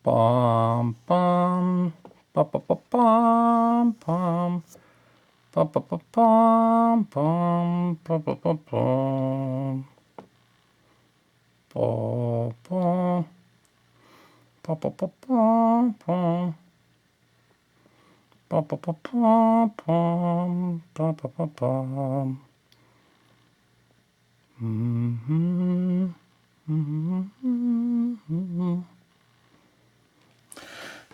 Bum bum bum bum bum bum bum bum bum bum bum bum bum bum. Bum bum bum bum bum bum. Bum bum bum bum bum bum bum bum. Mm-hmm. Mm-hmm.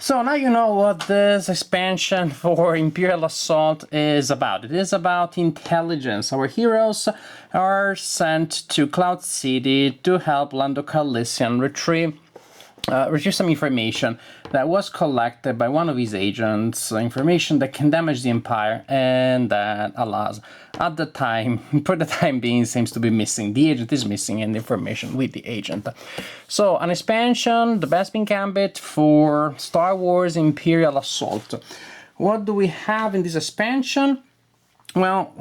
So now you know what this expansion for Imperial Assault is about. It is about intelligence. Our heroes are sent to Cloud City to help Lando Calrissian retrieve some information that was collected by one of his agents, information that can damage the Empire, and that, alas, at the time, for the time being, seems to be missing. The agent is missing and the information with the agent. So, an expansion, the Bespin Gambit for Star Wars Imperial Assault. What do we have in this expansion? Well,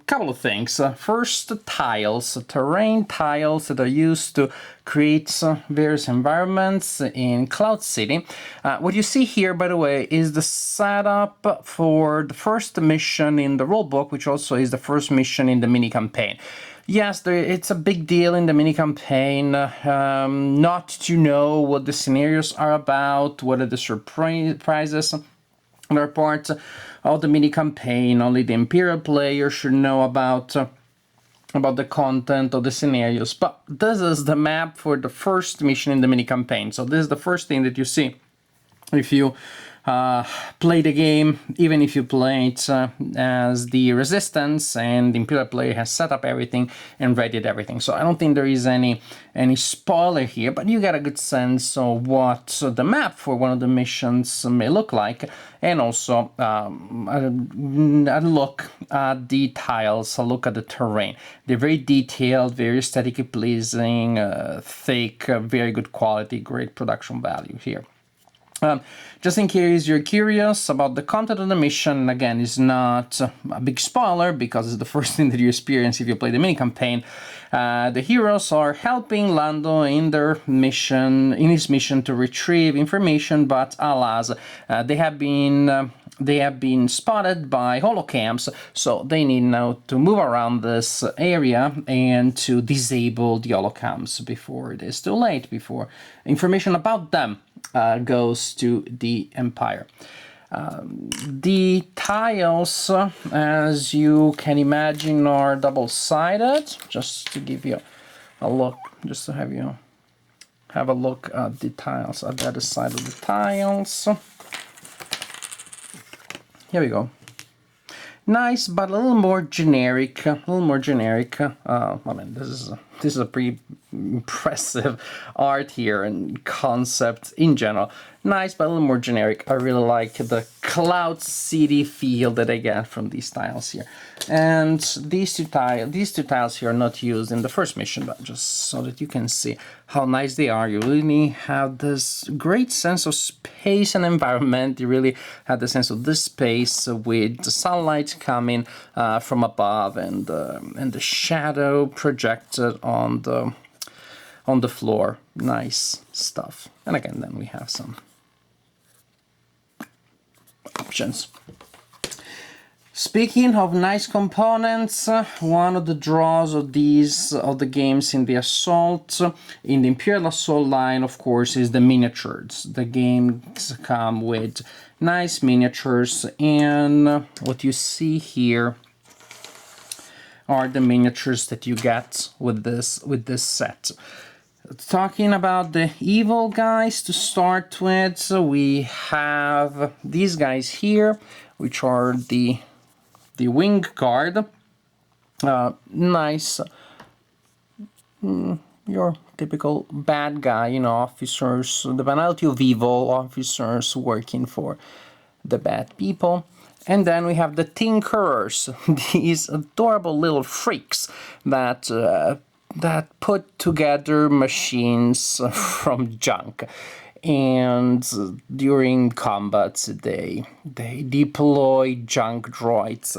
couple of things. First, tiles, terrain tiles that are used to create various environments in Cloud City. What you see here, by the way, is the setup for the first mission in the rulebook, which also is the first mission in the mini-campaign. Yes, it's a big deal in the mini-campaign not to know what the scenarios are about, what are the surprises. They're part of the mini-campaign. Only the Imperial player should know about the content of the scenarios. But this is the map for the first mission in the mini-campaign. So this is the first thing that you see if you play the game, even if you play it as the Resistance, and the Imperial player has set up everything and readied everything. So I don't think there is any spoiler here, but you get a good sense of what the map for one of the missions may look like, and also a look at the tiles, a look at the terrain. They're very detailed, very aesthetically pleasing, thick, very good quality, great production value here. Just in case you're curious about the content of the mission, again, is not a big spoiler because it's the first thing that you experience if you play the mini-campaign. The heroes are helping Lando in his mission to retrieve information, but alas, they have been spotted by holocams, so they need now to move around this area and to disable the holocams before it is too late, before information about them goes to the Empire. The tiles, as you can imagine, are double-sided. Just to give you a look, just to have you have a look at the tiles, at the other side of the tiles. Here we go. Nice, but a little more generic. I mean, this is a pretty impressive art here and concept in general. Nice, but a little more generic. I really like the Cloud City feel that I get from these tiles here. And these two tiles here are not used in the first mission, but just so that you can see how nice they are. You really have this great sense of space and environment. You really have the sense of this space with the sunlight coming from above and the shadow projected on the floor. Nice stuff. And again, then we have some options. Speaking of nice components, one of the draws of the games in the Assault, in the Imperial Assault line, of course, is the miniatures. The games come with nice miniatures, and what you see here are the miniatures that you get with this set. Talking about the evil guys to start with, we have these guys here, which are the wing guard. Nice, your typical bad guy, officers, the banality of evil, officers working for the bad people. And then we have the Tinkerers, these adorable little freaks that put together machines from junk. And during combats, they deploy junk droids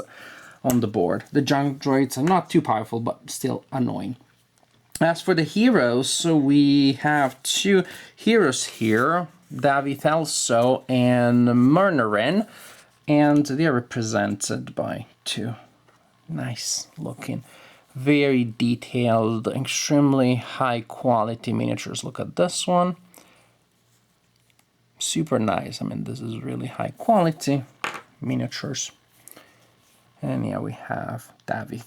on the board. The junk droids are not too powerful, but still annoying. As for the heroes, so we have two heroes here. David also and Murnerin, and they are represented by two nice looking, very detailed, extremely high quality miniatures. Look at this one. Super nice. I mean, this is really high quality miniatures. And here we have David,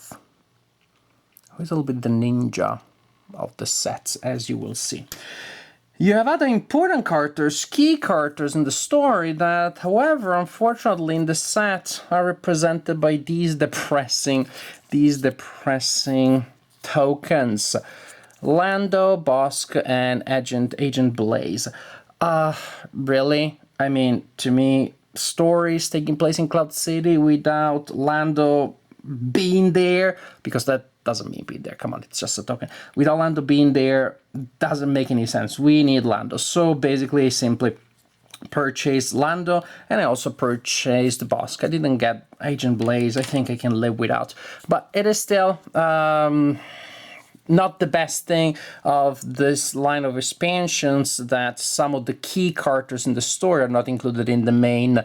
who is a little bit the ninja of the sets, as you will see. You have other important characters, key characters in the story that, however, unfortunately in the set are represented by these depressing tokens. Lando, Bosk, and Agent Blaze. Really? I mean, to me, stories taking place in Cloud City without Lando being there, because that doesn't mean be there, come on, it's just a token. Without Lando being there, doesn't make any sense. We need Lando. So basically, I simply purchased Lando, and I also purchased Bosk. I didn't get Agent Blaze, I think I can live without. But it is still not the best thing of this line of expansions that some of the key characters in the story are not included in the main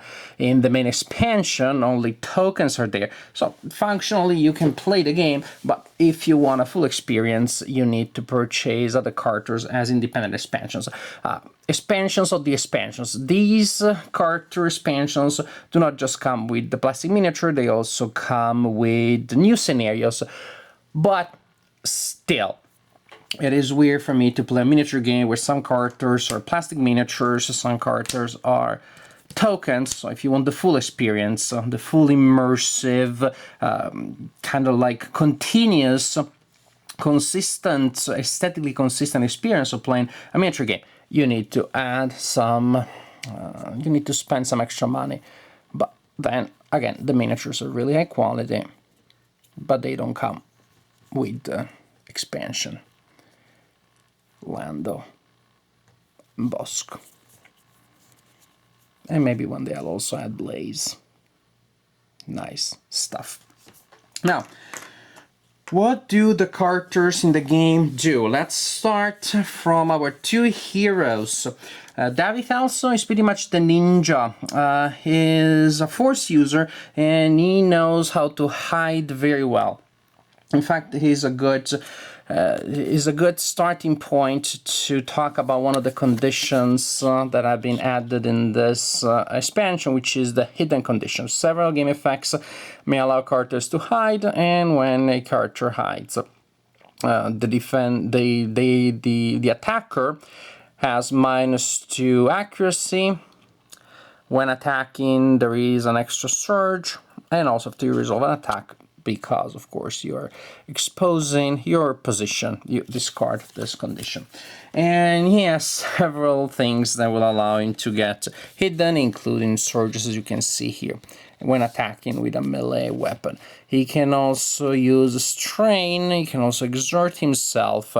expansion. Only tokens are there. So functionally you can play the game, but if you want a full experience, you need to purchase other characters as independent expansions. Expansions of the expansions. These character expansions do not just come with the plastic miniature, they also come with new scenarios. But still, it is weird for me to play a miniature game where some characters are plastic miniatures, some characters are tokens. So if you want the full experience, the full immersive, kind of like continuous, consistent, aesthetically consistent experience of playing a miniature game, you need to add some, you need to spend some extra money. But then, again, the miniatures are really high quality, but they don't come with the expansion. Lando, Bosk, and maybe one day I'll also add Blaze. Nice stuff. Now, what do the characters in the game do? Let's start from our two heroes. David also is pretty much the ninja. He's a force user and he knows how to hide very well. In fact, he's a good starting point to talk about one of the conditions that have been added in this expansion, which is the hidden condition. Several game effects may allow characters to hide, and when a character hides, the attacker has -2 accuracy. When attacking, there is an extra surge, and also if you resolve an attack, because of course you're exposing your position, you discard this condition. And he has several things that will allow him to get hidden, including surges, as you can see here, when attacking with a melee weapon. He can also use strain, he can also exert himself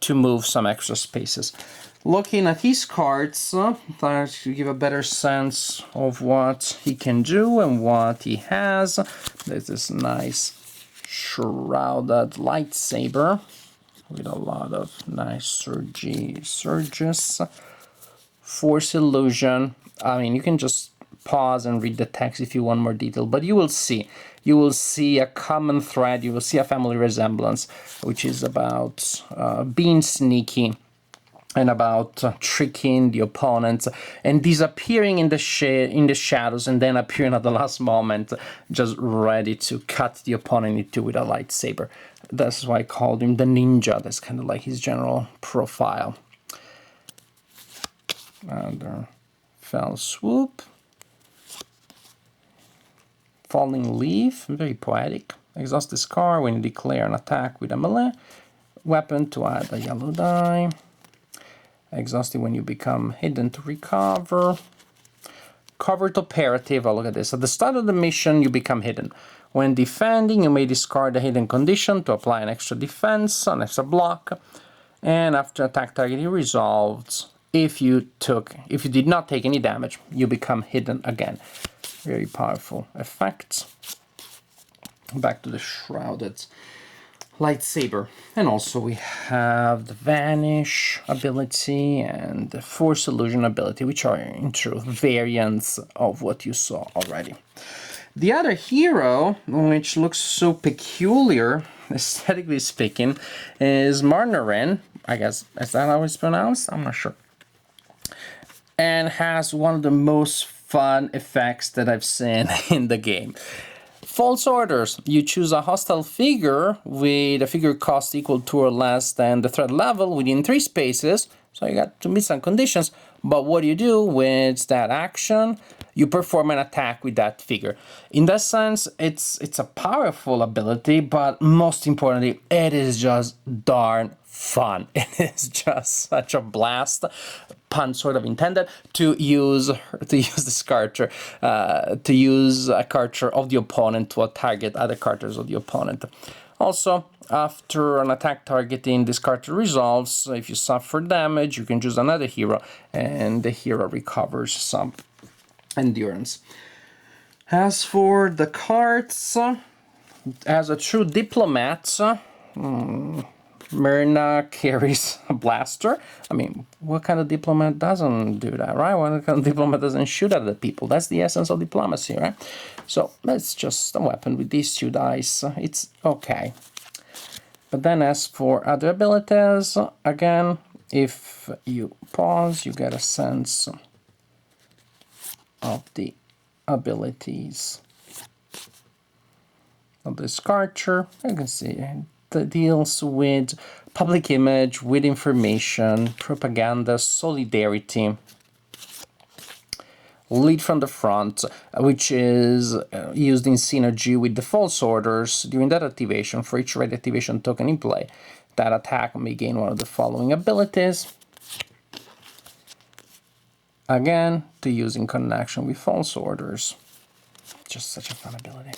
to move some extra spaces. Looking at his cards, that to give a better sense of what he can do and what he has. There's this nice shrouded lightsaber with a lot of nice surges. Force illusion. I mean, you can just pause and read the text if you want more detail, but you will see a common thread, you will see a family resemblance, which is about being sneaky and about tricking the opponent and disappearing in the shadows and then appearing at the last moment, just ready to cut the opponent in two with a lightsaber. That's why I called him the ninja. That's kind of like his general profile. Another fell swoop. Falling leaf, very poetic. Exhaust this card when you declare an attack with a melee weapon to add a yellow die. Exhausted when you become hidden to recover. Covert operative, oh look at this. At the start of the mission, you become hidden. When defending, you may discard a hidden condition to apply an extra defense, an extra block. And after attack target is resolved, if you did not take any damage, you become hidden again. Very powerful effect. Back to the shrouded lightsaber. And also we have the Vanish ability and the Force Illusion ability, which are in truth variants of what you saw already. The other hero, which looks so peculiar, aesthetically speaking, is Marnarin. I guess, is that how it's pronounced? I'm not sure. And has one of the most fun effects that I've seen in the game. False orders. You choose a hostile figure with a figure cost equal to or less than the threat level within 3 spaces. So you got to meet some conditions. But what do you do with that action? You perform an attack with that figure. In that sense, it's a powerful ability, but most importantly, it is just darn fun. It is just such a blast, pun sort of intended, to use this character, to use a character of the opponent to target other characters of the opponent. Also, after an attack targeting this character resolves, if you suffer damage, you can choose another hero, and the hero recovers some endurance. As for the cards, as a true diplomat, Myrna carries a blaster. I mean, what kind of diplomat doesn't do that, right? What kind of diplomat doesn't shoot at the people? That's the essence of diplomacy, right? So that's just a weapon with these 2 dice. It's okay. But then as for other abilities, again, if you pause, you get a sense of the abilities of this character. You can see it deals with public image, with information, propaganda, solidarity, lead from the front, which is used in synergy with the false orders. During that activation, for each ready activation token in play, that attack may gain one of the following abilities. Again, to use in connection with false orders. Just such a fun ability.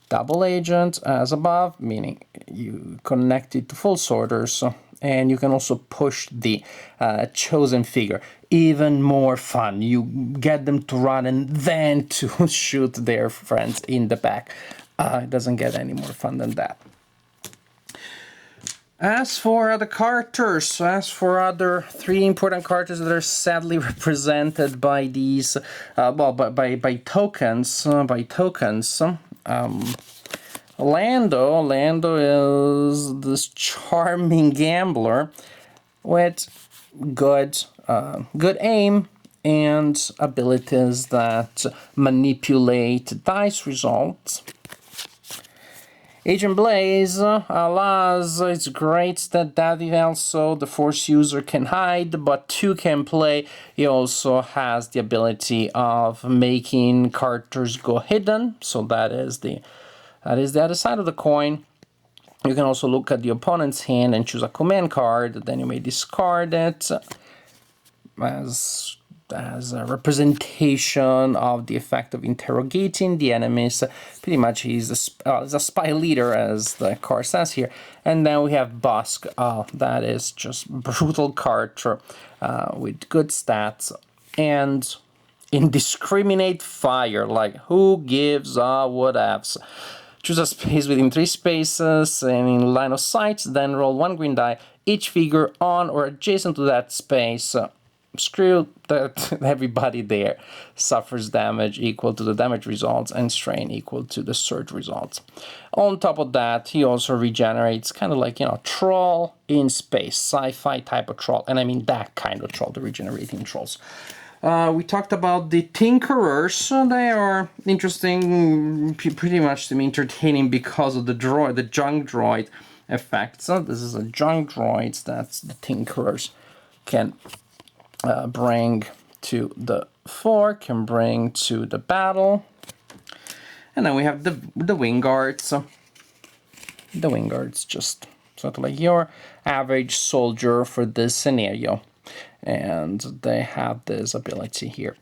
Double agent as above, meaning you connect it to false orders, and you can also push the chosen figure. Even more fun. You get them to run and then to shoot their friends in the back. It doesn't get any more fun than that. As for other characters, as for other 3 important characters that are sadly represented by these, by tokens, Lando is this charming gambler with good aim and abilities that manipulate dice results. Agent Blaze, alas, it's great that also the Force user can hide, but 2 can play. He also has the ability of making characters go hidden, so that is the other side of the coin. You can also look at the opponent's hand and choose a command card, then you may discard it as a representation of the effect of interrogating the enemies. Pretty much he's a spy leader, as the card says here. And then we have Busk. That is just brutal character with good stats and indiscriminate fire. Like, who gives a whatevs? Choose a space within 3 spaces and in line of sight, then roll 1 green die. Each figure on or adjacent to that space, screw that everybody there, suffers damage equal to the damage results and strain equal to the surge results. On top of that, he also regenerates, kind of like, troll in space, sci-fi type of troll, and I mean that kind of troll, the regenerating trolls. We talked about the Tinkerers. So they are interesting, pretty much to me entertaining because of the junk droid effect. So this is a junk droid that the Tinkerers can bring to the fore, can bring to the battle. And then we have the Wing Guards. The Wing Guards, just sort of like your average soldier for this scenario. And they have this ability here,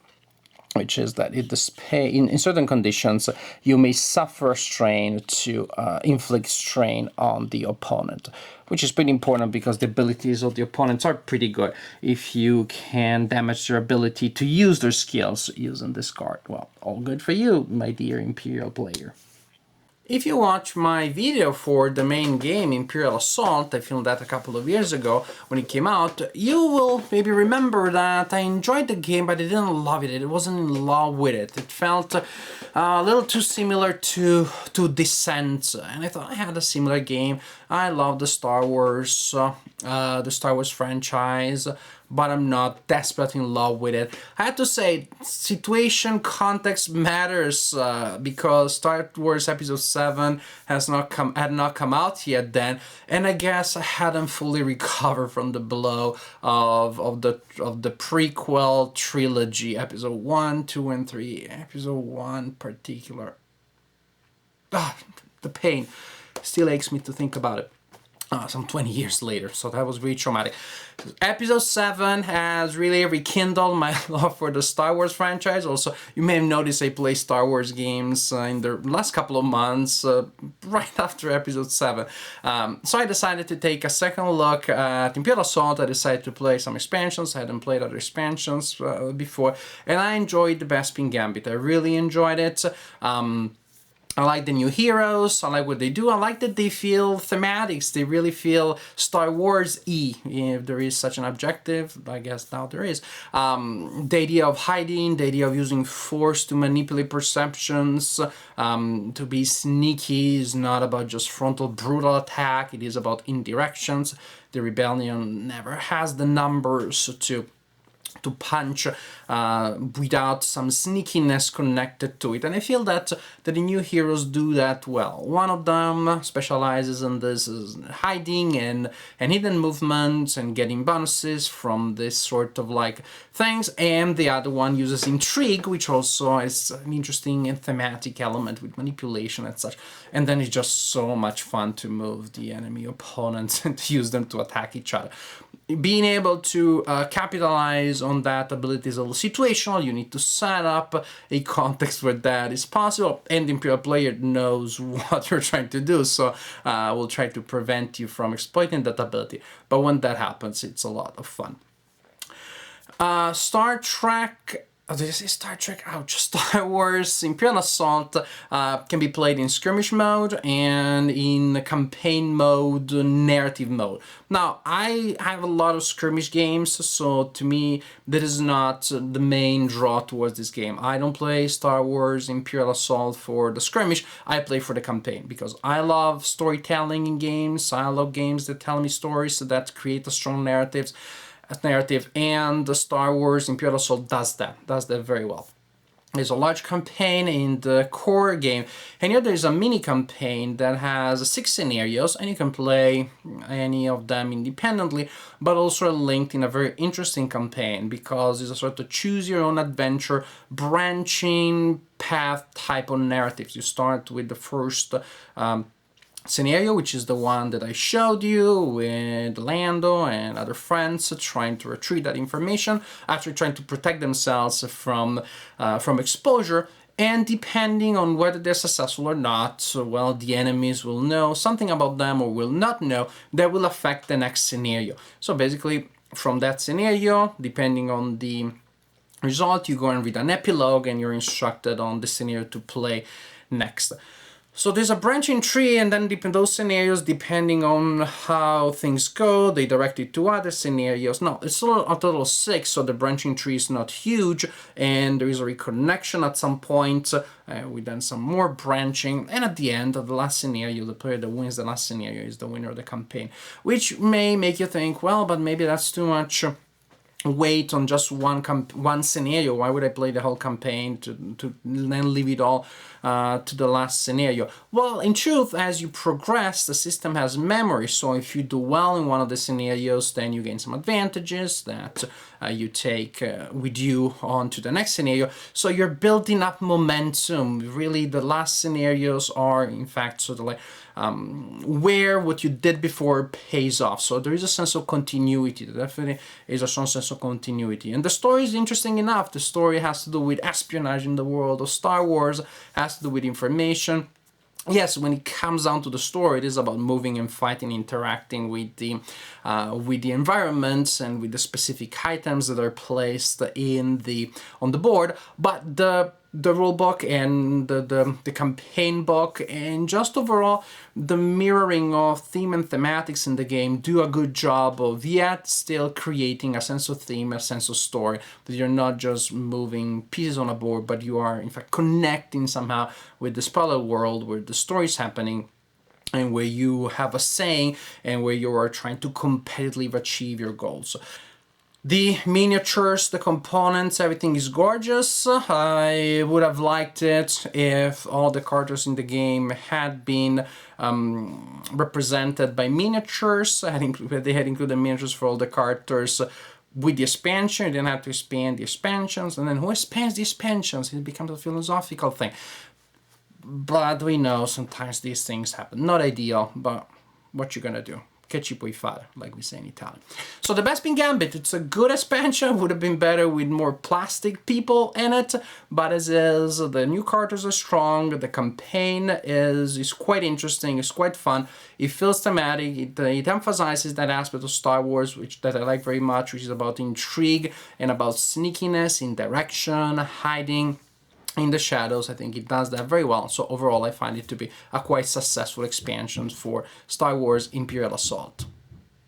which is that in certain conditions, you may suffer strain to inflict strain on the opponent, which is pretty important because the abilities of the opponents are pretty good. If you can damage their ability to use their skills using this card, well, all good for you, my dear Imperial player. If you watch my video for the main game, Imperial Assault, I filmed that a couple of years ago when it came out, you will maybe remember that I enjoyed the game, but I didn't love it. I wasn't in love with it. It felt a little too similar to Descent, and I thought I had a similar game. I love the Star Wars franchise, but I'm not desperately in love with it. I have to say, situation, context matters, because Star Wars Episode 7 had not come out yet then, and I guess I hadn't fully recovered from the blow of the prequel trilogy, Episode 1, 2, and 3. Episode 1 particular. The pain still aches me to think about it. Some 20 years later, so that was really traumatic. Episode 7 has really rekindled my love for the Star Wars franchise. Also, you may have noticed I play Star Wars games in the last couple of months, right after Episode 7. So I decided to take a second look at Imperial Assault. I decided to play some expansions. I hadn't played other expansions before, and I enjoyed the Bespin Gambit. I really enjoyed it. I like the new heroes, I like what they do, I like that they feel thematics, they really feel Star Wars-y, if there is such an objective, I guess now there is. The idea of hiding, the idea of using force to manipulate perceptions, to be sneaky is not about just frontal brutal attack, it is about indirections. The rebellion never has the numbers to punch without some sneakiness connected to it, and I feel that the new heroes do that well. One of them specializes in this hiding and hidden movements and getting bonuses from this sort of like things, and the other one uses intrigue, which also is an interesting and thematic element with manipulation and such, and then it's just so much fun to move the enemy opponents and to use them to attack each other. Being able to capitalize on that ability is a little situational. You need to set up a context where that is possible, and the Imperial player knows what you're trying to do, so will try to prevent you from exploiting that ability. But when that happens, it's a lot of fun. Star Trek... Did I say Star Trek? Ouch. Star Wars Imperial Assault can be played in skirmish mode and in campaign mode, narrative mode. Now, I have a lot of skirmish games, so to me, that is not the main draw towards this game. I don't play Star Wars Imperial Assault for the skirmish, I play for the campaign, because I love storytelling in games, I love games that tell me stories that create a strong narrative, and the Star Wars Imperial Assault does that very well. There's a large campaign in the core game, and here there's a mini campaign that has 6 scenarios, and you can play any of them independently, but also linked in a very interesting campaign, because it's a sort of choose your own adventure, branching path type of narratives. You start with the first scenario, which is the one that I showed you with Lando and other friends trying to retrieve that information, actually trying to protect themselves from exposure, and depending on whether they're successful or not, well, the enemies will know something about them or will not know that will affect the next scenario. So basically, from that scenario, depending on the result, you go and read an epilogue and you're instructed on the scenario to play next. So there's a branching tree, and then those scenarios, depending on how things go, they direct it to other scenarios. No, it's a total of 6, so the branching tree is not huge, and there is a reconnection at some point, with then some more branching, and at the end of the last scenario, the player that wins the last scenario is the winner of the campaign, which may make you think, well, but maybe that's too much weight on just one scenario. Why would I play the whole campaign to then leave it all to the last scenario? Well, in truth, as you progress, the system has memory, so if you do well in one of the scenarios, then you gain some advantages that you take with you on to the next scenario. So you're building up momentum. Really, the last scenarios are, in fact, sort of like where what you did before pays off. So there is a sense of continuity. There definitely is a strong sense of continuity. And the story is interesting enough. The story has to do with espionage in the world of Star Wars, has to do with information. Yes, when it comes down to the story, it is about moving and fighting, interacting with the environments and with the specific items that are placed on the board. But the the rule book and the campaign book, and just overall the mirroring of theme and thematics in the game do a good job of yet still creating a sense of theme, a sense of story, that you're not just moving pieces on a board, but you are in fact connecting somehow with this parallel world where the story is happening and where you have a saying and where you are trying to competitively achieve your goals. The miniatures, the components, everything is gorgeous. I would have liked it if all the characters in the game had been represented by miniatures. They had included miniatures for all the characters. With the expansion, you didn't have to expand the expansions, and then who expands the expansions? It becomes a philosophical thing. But we know sometimes these things happen. Not ideal, but what you gonna do? Che ci puoi fare, like we say in Italian. So the Bespin Gambit, it's a good expansion, would have been better with more plastic people in it, but as is, the new characters are strong, the campaign is quite interesting, it's quite fun, it feels thematic, it emphasizes that aspect of Star Wars, that I like very much, which is about intrigue and about sneakiness, indirection, hiding in the shadows. I think it does that very well. So overall, I find it to be a quite successful expansion for Star Wars Imperial Assault.